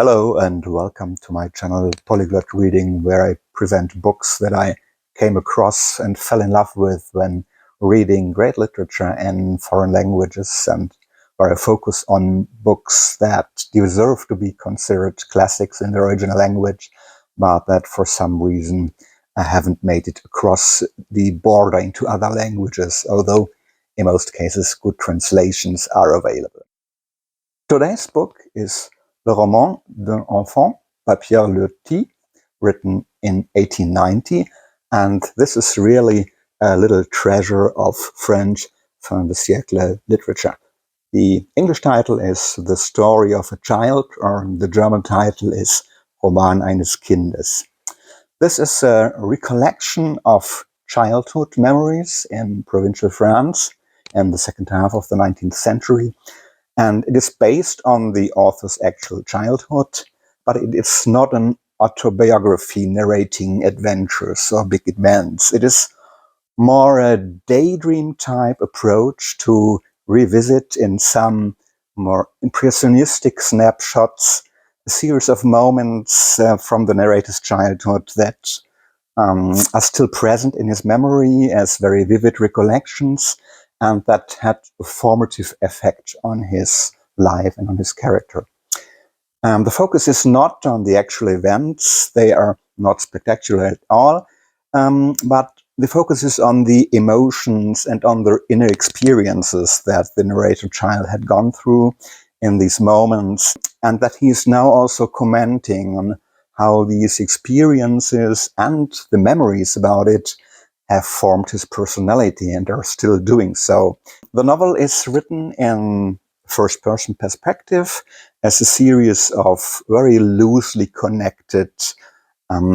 Hello and welcome to my channel Polyglot Reading, where I present books that I came across and fell in love with when reading great literature in foreign languages, and where I focus on books that deserve to be considered classics in their original language, but that for some reason I haven't made it across the border into other languages, although in most cases good translations are available. Today's book is Le roman d'un enfant by Pierre Loti, written in 1890, and this is really a little treasure of French fin de siècle literature. The English title is The Story of a Child, or the German title is Roman eines Kindes. This is a recollection of childhood memories in provincial France in the second half of the 19th century. And it is based on the author's actual childhood, but it is not an autobiography narrating adventures or big events. It is more a daydream type approach to revisit in some more impressionistic snapshots a series of moments from the narrator's childhood that are still present in his memory as very vivid recollections, and that had a formative effect on his life and on his character. The focus is not on the actual events. They are not spectacular at all, but the focus is on the emotions and on the inner experiences that the narrator child had gone through in these moments, and that he is now also commenting on how these experiences and the memories about it have formed his personality and are still doing so. The novel is written in first-person perspective as a series of very loosely connected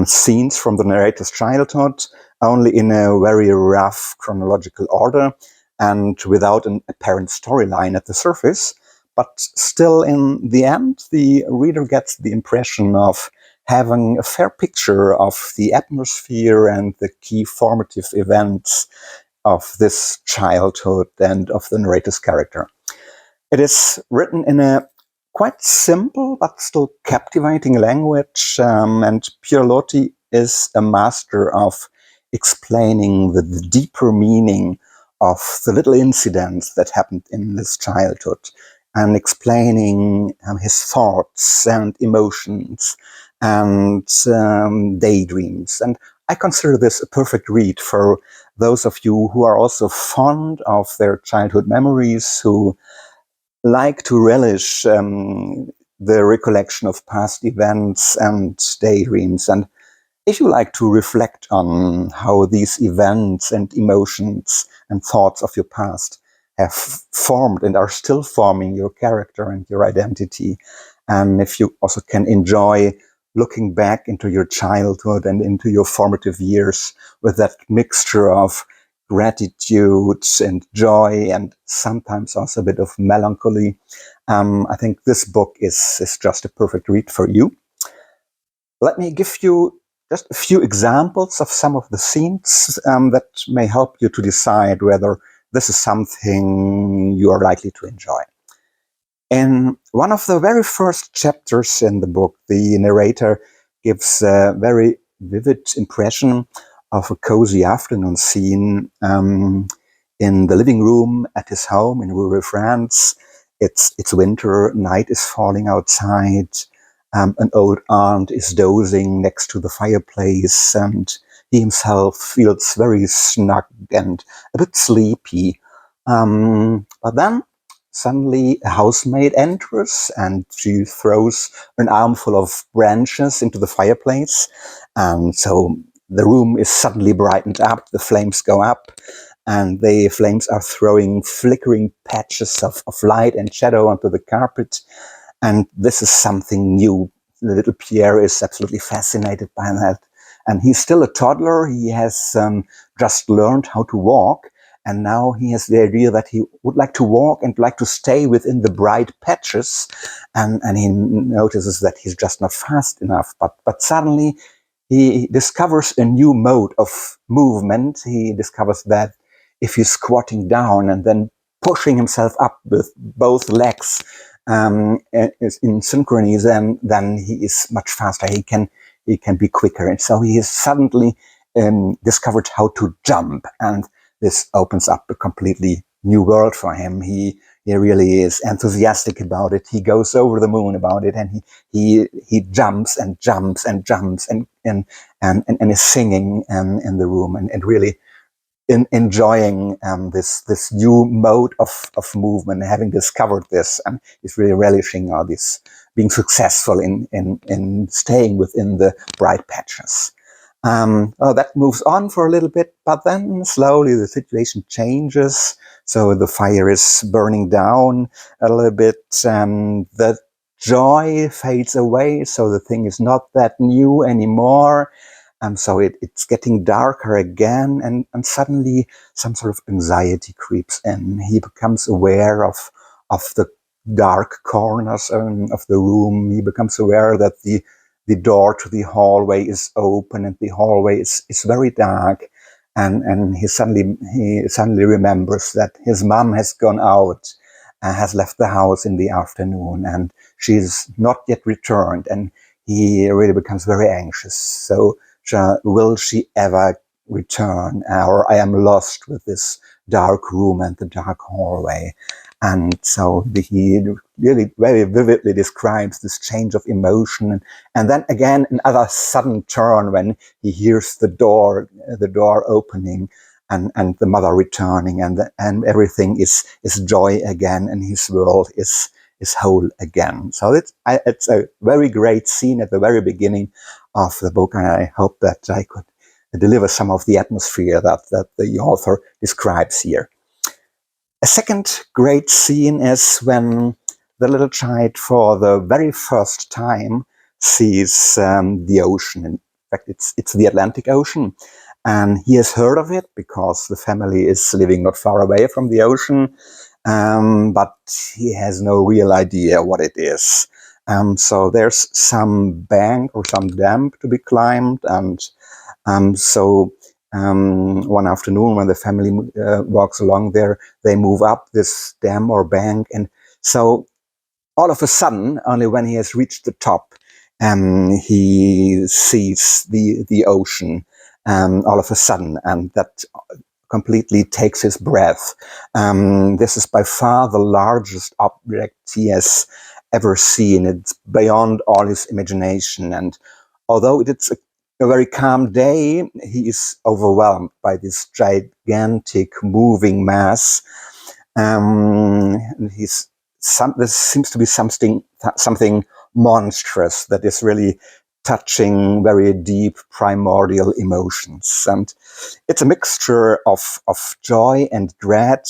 scenes from the narrator's childhood, only in a very rough chronological order and without an apparent storyline at the surface. But still, in the end, the reader gets the impression of having a fair picture of the atmosphere and the key formative events of this childhood and of the narrator's character. It is written in a quite simple but still captivating language, and Pierre Loti is a master of explaining the deeper meaning of the little incidents that happened in this childhood, and explaining his thoughts and emotions and daydreams. And I consider this a perfect read for those of you who are also fond of their childhood memories, who like to relish the recollection of past events and daydreams. And if you like to reflect on how these events and emotions and thoughts of your past have formed and are still forming your character and your identity, and if you also can enjoy looking back into your childhood and into your formative years with that mixture of gratitude and joy and sometimes also a bit of melancholy, I think this book is just a perfect read for you. Let me give you just a few examples of some of the scenes that may help you to decide whether this is something you are likely to enjoy. In one of the very first chapters in the book, the narrator gives a very vivid impression of a cozy afternoon scene in the living room at his home in rural France. It's winter, night is falling outside. An old aunt is dozing next to the fireplace, and he himself feels very snug and a bit sleepy. But then suddenly a housemaid enters, and she throws an armful of branches into the fireplace. And so the room is suddenly brightened up, the flames go up, and the flames are throwing flickering patches of light and shadow onto the carpet. And this is something new. The little Pierre is absolutely fascinated by that. And he's still a toddler. He has just learned how to walk. And now he has the idea that he would like to walk and like to stay within the bright patches. And he notices that he's just not fast enough. But suddenly he discovers a new mode of movement. He discovers that if he's squatting down and then pushing himself up with both legs is in synchrony, then he is much faster. He can be quicker, and so he has suddenly discovered how to jump, and this opens up a completely new world for him. He really is enthusiastic about it. He goes over the moon about it, and he jumps and jumps and jumps and is singing in the room, and really enjoying this new mode of movement, having discovered this, and is really relishing all this, being successful in staying within the bright patches. That moves on for a little bit, but then slowly the situation changes. So the fire is burning down a little bit. The joy fades away, so the thing is not that new anymore. So it's getting darker again, and suddenly some sort of anxiety creeps in. He becomes aware of the dark corners of the room. He becomes aware that the door to the hallway is open, and the hallway is very dark. And he suddenly remembers that his mom has gone out, has left the house in the afternoon, and she's not yet returned. And he really becomes very anxious. So will she ever return? Or I am lost with this dark room and the dark hallway. And so he really very vividly describes this change of emotion. And then again, another sudden turn when he hears the door opening, and the mother returning, and everything is joy again, and his world is whole again. So it's a very great scene at the very beginning of the book, and I hope that I could deliver some of the atmosphere that the author describes here. A second great scene is when the little child, for the very first time, sees the ocean. In fact, it's the Atlantic Ocean, and he has heard of it because the family is living not far away from the ocean, but he has no real idea what it is. So there's some bank or some dam to be climbed, and so one afternoon when the family walks along there, they move up this dam or bank, and so all of a sudden, only when he has reached the top, he sees the ocean all of a sudden, and that completely takes his breath. This is by far the largest object he has ever seen. It's beyond all his imagination, and although it's a very calm day, he is overwhelmed by this gigantic moving mass. This seems to be something monstrous that is really touching very deep primordial emotions. And it's a mixture of joy and dread,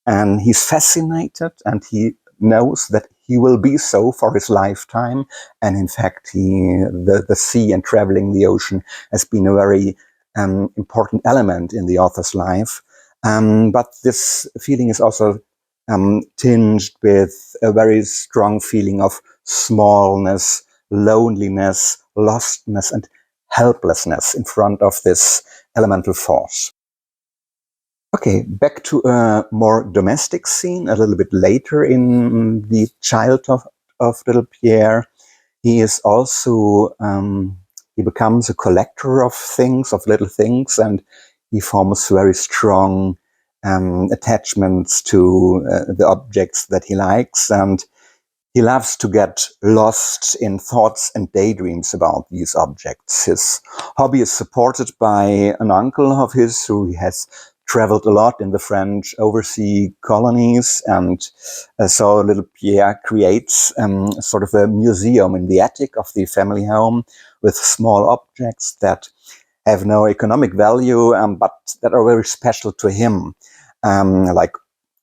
and he's fascinated, and he knows that he will be so for his lifetime. And in fact, the sea and traveling the ocean has been a very important element in the author's life. But this feeling is also tinged with a very strong feeling of smallness, loneliness, lostness, and helplessness in front of this elemental force. Okay, back to a more domestic scene a little bit later in the childhood of little Pierre. He is also, he becomes a collector of things, of little things, and he forms very strong attachments to the objects that he likes, and he loves to get lost in thoughts and daydreams about these objects. His hobby is supported by an uncle of his who he has traveled a lot in the French overseas colonies, and so little Pierre creates sort of a museum in the attic of the family home with small objects that have no economic value, but that are very special to him, like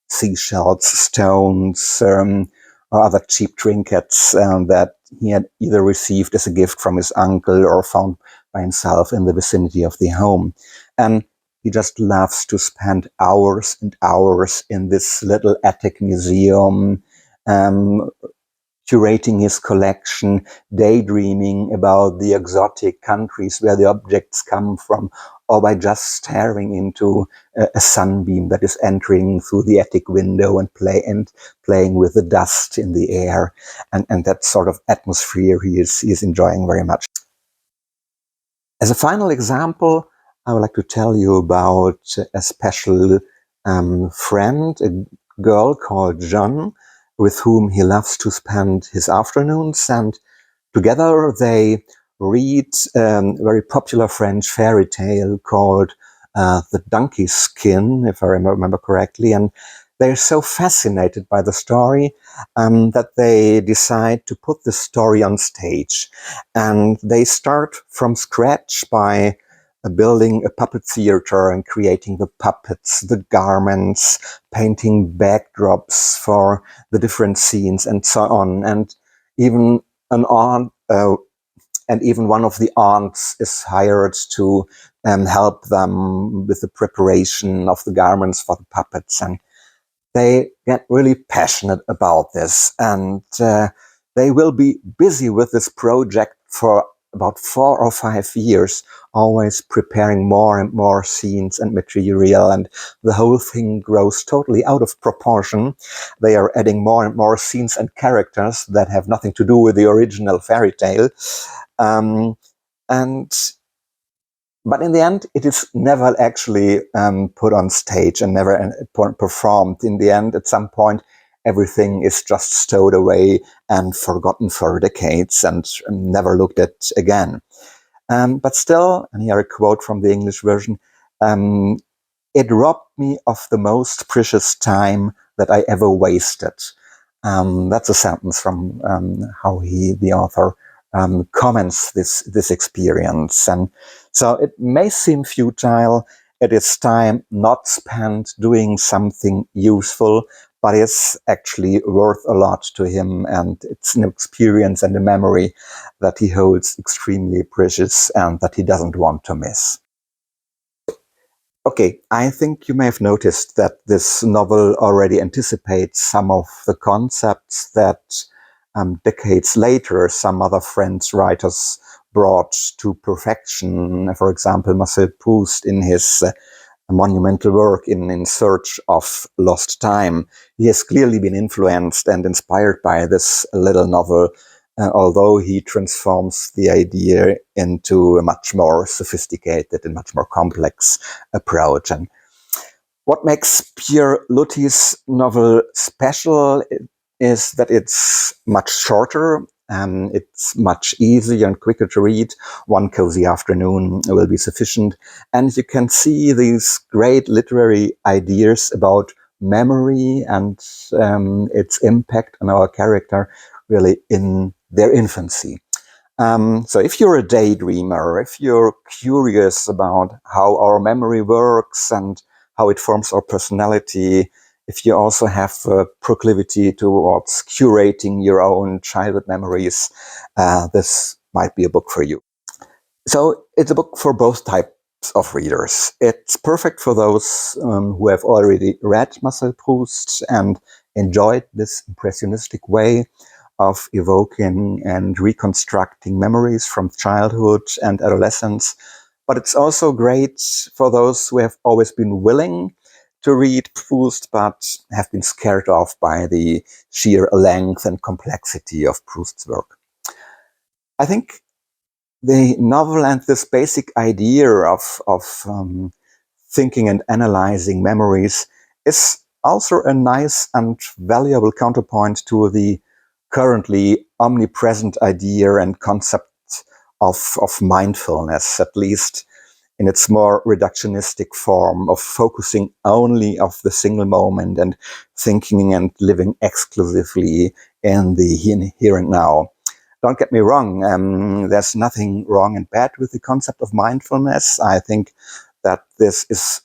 seashells, stones, or other cheap trinkets that he had either received as a gift from his uncle or found by himself in the vicinity of the home. And he just loves to spend hours and hours in this little attic museum, curating his collection, daydreaming about the exotic countries where the objects come from, or by just staring into a sunbeam that is entering through the attic window and playing with the dust in the air, and that sort of atmosphere he is enjoying very much. As a final example, I would like to tell you about a special friend, a girl called Jeanne, with whom he loves to spend his afternoons, and together they read a very popular French fairy tale called The Donkey Skin, if I remember correctly, and they're so fascinated by the story that they decide to put the story on stage. And they start from scratch by building a puppet theater and creating the puppets, the garments, painting backdrops for the different scenes, and so on. And even an aunt, and even one of the aunts is hired to help them with the preparation of the garments for the puppets. And they get really passionate about this, and they will be busy with this project for about 4 or 5 years, always preparing more and more scenes and material, and the whole thing grows totally out of proportion. They are adding more and more scenes and characters that have nothing to do with the original fairy tale. But in the end, it is never actually put on stage and never performed. In the end, at some point, everything is just stowed away and forgotten for decades and never looked at again. But still, and here a quote from the English version, it robbed me of the most precious time that I ever wasted. That's a sentence from how the author comments this experience. And so it may seem futile. It is time not spent doing something useful, but it's actually worth a lot to him. And it's an experience and a memory that he holds extremely precious and that he doesn't want to miss. Okay, I think you may have noticed that this novel already anticipates some of the concepts that decades later some other French writers brought to perfection. For example, Marcel Proust in his monumental work in Search of Lost Time. He has clearly been influenced and inspired by this little novel, although he transforms the idea into a much more sophisticated and much more complex approach. And what makes Pierre Loti's novel special is that it's much shorter, it's much easier and quicker to read. One cozy afternoon will be sufficient. And you can see these great literary ideas about memory and its impact on our character really in their infancy. So if you're a daydreamer, if you're curious about how our memory works and how it forms our personality, if you also have a proclivity towards curating your own childhood memories, this might be a book for you. So it's a book for both types of readers. It's perfect for those who have already read Marcel Proust and enjoyed this impressionistic way of evoking and reconstructing memories from childhood and adolescence. But it's also great for those who have always been willing to read Proust, but have been scared off by the sheer length and complexity of Proust's work. I think the novel and this basic idea of thinking and analyzing memories is also a nice and valuable counterpoint to the currently omnipresent idea and concept of mindfulness, at least in its more reductionistic form of focusing only of the single moment and thinking and living exclusively in the here and now. Don't get me wrong, there's nothing wrong and bad with the concept of mindfulness. I think that this is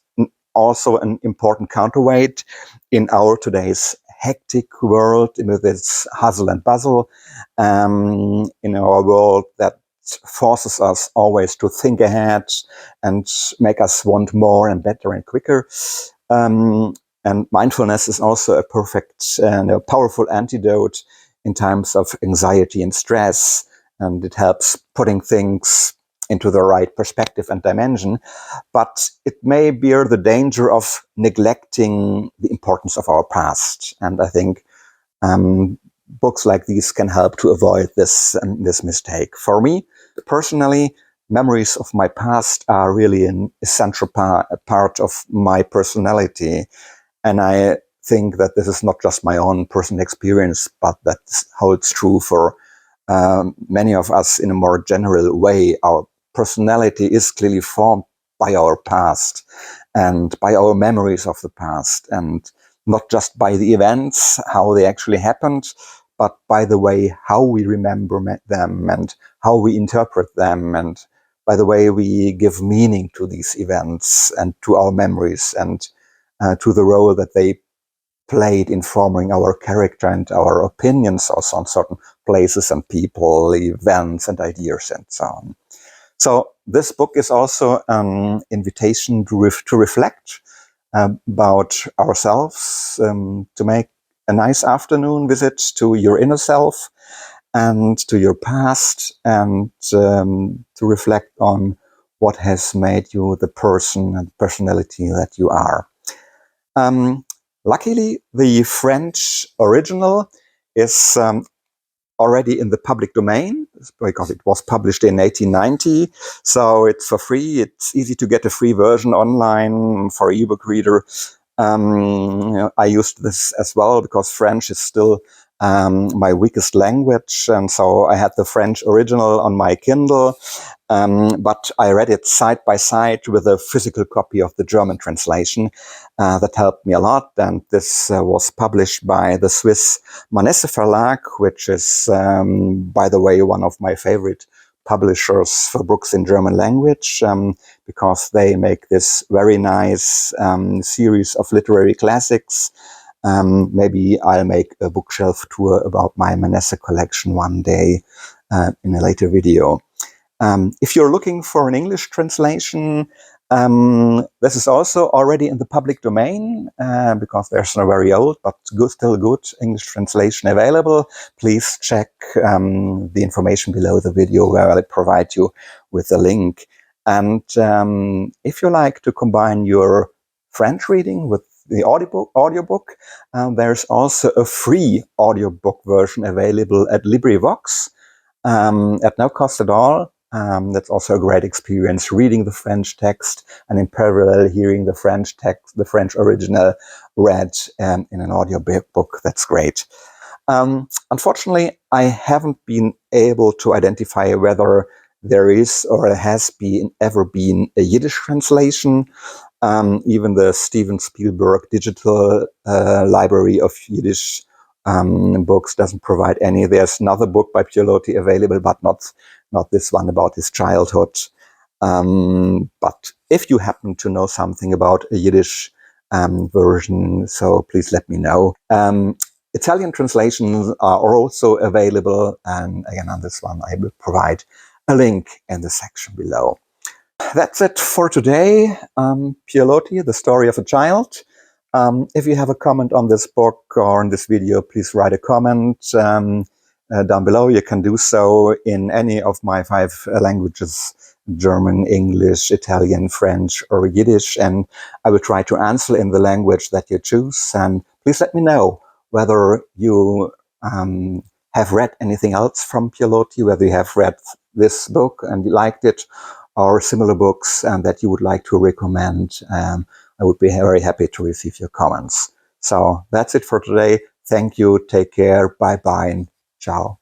also an important counterweight in our today's hectic world, with its hustle and bustle, in our world that forces us always to think ahead and make us want more and better and quicker. And mindfulness is also a perfect and a powerful antidote in times of anxiety and stress, and it helps putting things into the right perspective and dimension. But it may bear the danger of neglecting the importance of our past. And I think books like these can help to avoid this mistake. For me, personally, memories of my past are really an essential part of my personality. And I think that this is not just my own personal experience, but that holds true for many of us in a more general way. Our personality is clearly formed by our past and by our memories of the past, and not just by the events, how they actually happened, but by the way how we remember them and how we interpret them, and by the way we give meaning to these events and to our memories and to the role that they played in forming our character and our opinions also on certain places and people, events and ideas and so on. So this book is also an invitation to reflect about ourselves, to make a nice afternoon visit to your inner self and to your past, and to reflect on what has made you the person and personality that you are. Luckily, the French original is already in the public domain because it was published in 1890. So it's for free. It's easy to get a free version online for ebook reader. I used this as well because French is still my weakest language, and so I had the French original on my Kindle, but I read it side by side with a physical copy of the German translation. That helped me a lot, and this was published by the Swiss Manesse Verlag, which is, by the way, one of my favorite publishers for books in German language, because they make this very nice series of literary classics. Maybe I'll make a bookshelf tour about my Manesse collection one day in a later video. If you're looking for an English translation, this is also already in the public domain because there's no very old but still good English translation available. Please check the information below the video where I'll provide you with the link. And if you like to combine your French reading with the audiobook, there's also a free audiobook version available at LibriVox at no cost at all. That's also a great experience reading the French text and in parallel hearing the French text, the French original read in an audiobook. That's great. Unfortunately, I haven't been able to identify whether there is or has ever been a Yiddish translation. Even the Steven Spielberg digital library of Yiddish books doesn't provide any. There's another book by Pierre Loti available, but not this one about his childhood. But if you happen to know something about a Yiddish version, so please let me know. Italian translations are also available, and again on this one I will provide a link in the section below. That's it for today. Pierre Loti, The Story of a Child. If you have a comment on this book or on this video, please write a comment down below. You can do so in any of my 5 languages: German, English, Italian, French, or Yiddish, and I will try to answer in the language that you choose. And please let me know whether you have read anything else from Pierre Loti, whether you have read this book and you liked it, or similar books that you would like to recommend. I would be very happy to receive your comments. So that's it for today. Thank you. Take care. Bye-bye. And ciao.